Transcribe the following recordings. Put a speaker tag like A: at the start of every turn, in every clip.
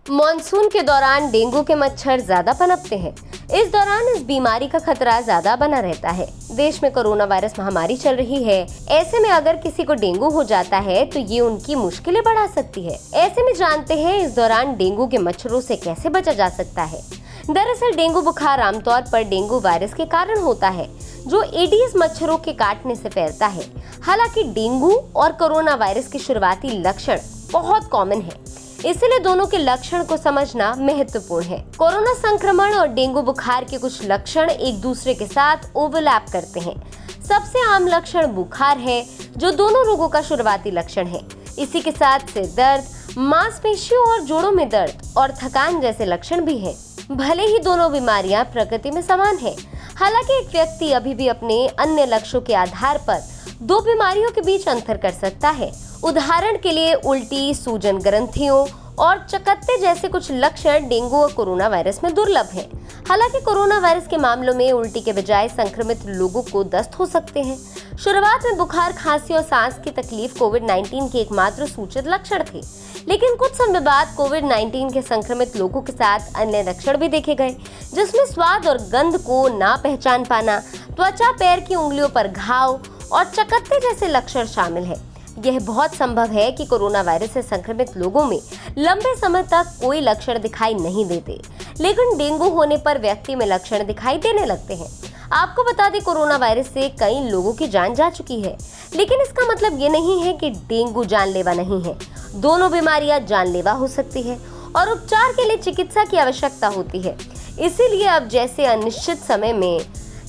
A: Monsoon के दौरान dengue के मच्छर ज्यादा पनपते हैं। इस दौरान इस बीमारी का खतरा ज्यादा बना रहता है। देश में कोरोना वायरस महामारी चल रही है। ऐसे में अगर किसी को डेंगू हो जाता है तो ये उनकी मुश्किलें बढ़ा सकती है। ऐसे में जानते हैं इस दौरान डेंगू के मच्छरों से कैसे बचा जा सकता है। दरअसल डेंगू बुखार आमतौर पर डेंगू वायरस के कारण होता है, जो एडीज मच्छरों के काटने से फैलता है। हालांकि डेंगू और कोरोना वायरस के शुरुआती लक्षण बहुत कॉमन है, इसलिए दोनों के लक्षण को समझना महत्वपूर्ण है। कोरोना संक्रमण और डेंगू बुखार के कुछ लक्षण एक दूसरे के साथ ओवरलैप करते हैं। सबसे आम लक्षण बुखार है, जो दोनों रोगों का शुरुआती लक्षण है। इसी के साथ सिर दर्द, मांसपेशियों और जोड़ों में दर्द और थकान जैसे लक्षण भी हैं। भले ही दोनों बीमारियां प्रकृति में समान हैं, हालांकि एक व्यक्ति अभी भी अपने अन्य लक्षणों के आधार पर दो बीमारियों के बीच अंतर कर सकता है। उदाहरण के लिए उल्टी, सूजन ग्रंथियों और चकत्ते जैसे कुछ लक्षण डेंगू और कोरोना वायरस में दुर्लभ हैं। हालांकि कोरोना वायरस के मामलों में उल्टी के बजाय संक्रमित लोगों को दस्त हो सकते हैं। शुरुआत में बुखार, खांसी और सांस की तकलीफ कोविड-19 के एकमात्र सूचित लक्षण थे, लेकिन कुछ समय बाद कोविड-19 के संक्रमित लोगों के साथ अन्य लक्षण भी देखे गए, जिसमें स्वाद और गंध को ना पहचान पाना, त्वचा, पैर की उंगलियों पर घाव और चकत्ते जैसे लक्षण शामिल है। यह बहुत संभव है कि कोरोना वायरस से संक्रमित लोगों में लंबे समय तक कोई लक्षण दिखाई नहीं देते, लेकिन डेंगू होने पर व्यक्ति में लक्षण दिखाई देने लगते हैं। आपको बता दें, कोरोना वायरस से कई लोगों की जान जा चुकी है, लेकिन इसका मतलब ये नहीं है कि डेंगू जानलेवा नहीं है। दोनों बीमारियां जानलेवा हो सकती है और उपचार के लिए चिकित्सा की आवश्यकता होती है। इसीलिए अब जैसे अनिश्चित समय में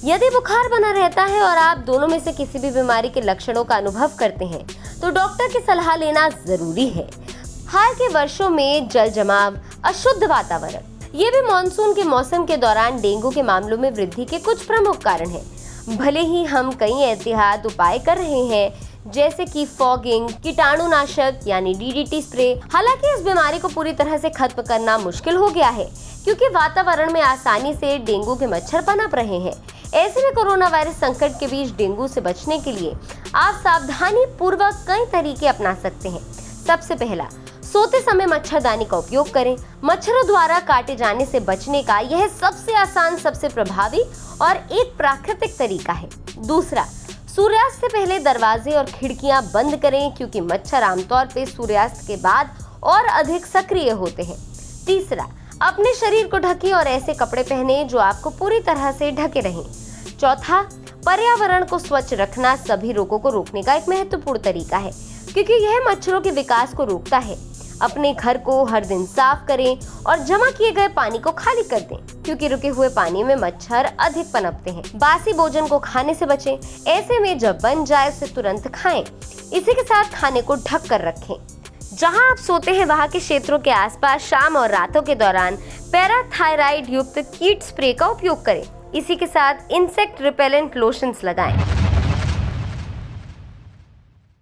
A: यदि बुखार बना रहता है और आप दोनों में से किसी भी बीमारी के लक्षणों का अनुभव करते हैं, तो डॉक्टर की सलाह लेना जरूरी है। हाल के वर्षों में जल जमाव, अशुद्ध वातावरण, ये भी मानसून के मौसम के दौरान डेंगू के मामलों में वृद्धि के कुछ प्रमुख कारण हैं। भले ही हम कई एहतियाती उपाय कर रहे हैं, जैसे कि फॉगिंग, कीटाणुनाशक यानी डीडीटी स्प्रे, हालांकि इस बीमारी को पूरी तरह से खत्म करना मुश्किल हो गया है, क्योंकि वातावरण में आसानी से डेंगू के मच्छर पनप रहे हैं। ऐसे में कोरोना वायरस संकट के बीच डेंगू से बचने के लिए आप सावधानी पूर्वक कई तरीके अपना सकते हैं। सबसे पहला, सोते समय मच्छरदानी का उपयोग करें। मच्छरों द्वारा काटे जाने से बचने का यह सबसे आसान, सबसे प्रभावी और एक प्राकृतिक तरीका है। दूसरा, सूर्यास्त से पहले दरवाजे और खिड़कियां बंद करें, क्योंकि मच्छर आमतौर पर सूर्यास्त के बाद और अधिक सक्रिय होते हैं। तीसरा, अपने शरीर को ढकें और ऐसे कपड़े पहने जो आपको पूरी तरह से ढके रहें। चौथा, पर्यावरण को स्वच्छ रखना सभी रोगों को रोकने का एक महत्वपूर्ण तरीका है, क्योंकि यह मच्छरों के विकास को रोकता है। अपने घर को हर दिन साफ करें और जमा किए गए पानी को खाली कर दें, क्योंकि रुके हुए पानी में मच्छर अधिक पनपते हैं। बासी भोजन को खाने से बचें। ऐसे में जब बन जाए उसे तुरंत खाएं। इसी के साथ खाने को ढक कर रखें। जहां आप सोते हैं वहां के क्षेत्रों के आसपास शाम और रातों के दौरान पैराथायराइड युक्त कीट स्प्रे का उपयोग करें। इसी के साथ इंसेक्ट रिपेलेंट लोशंस लगाएं।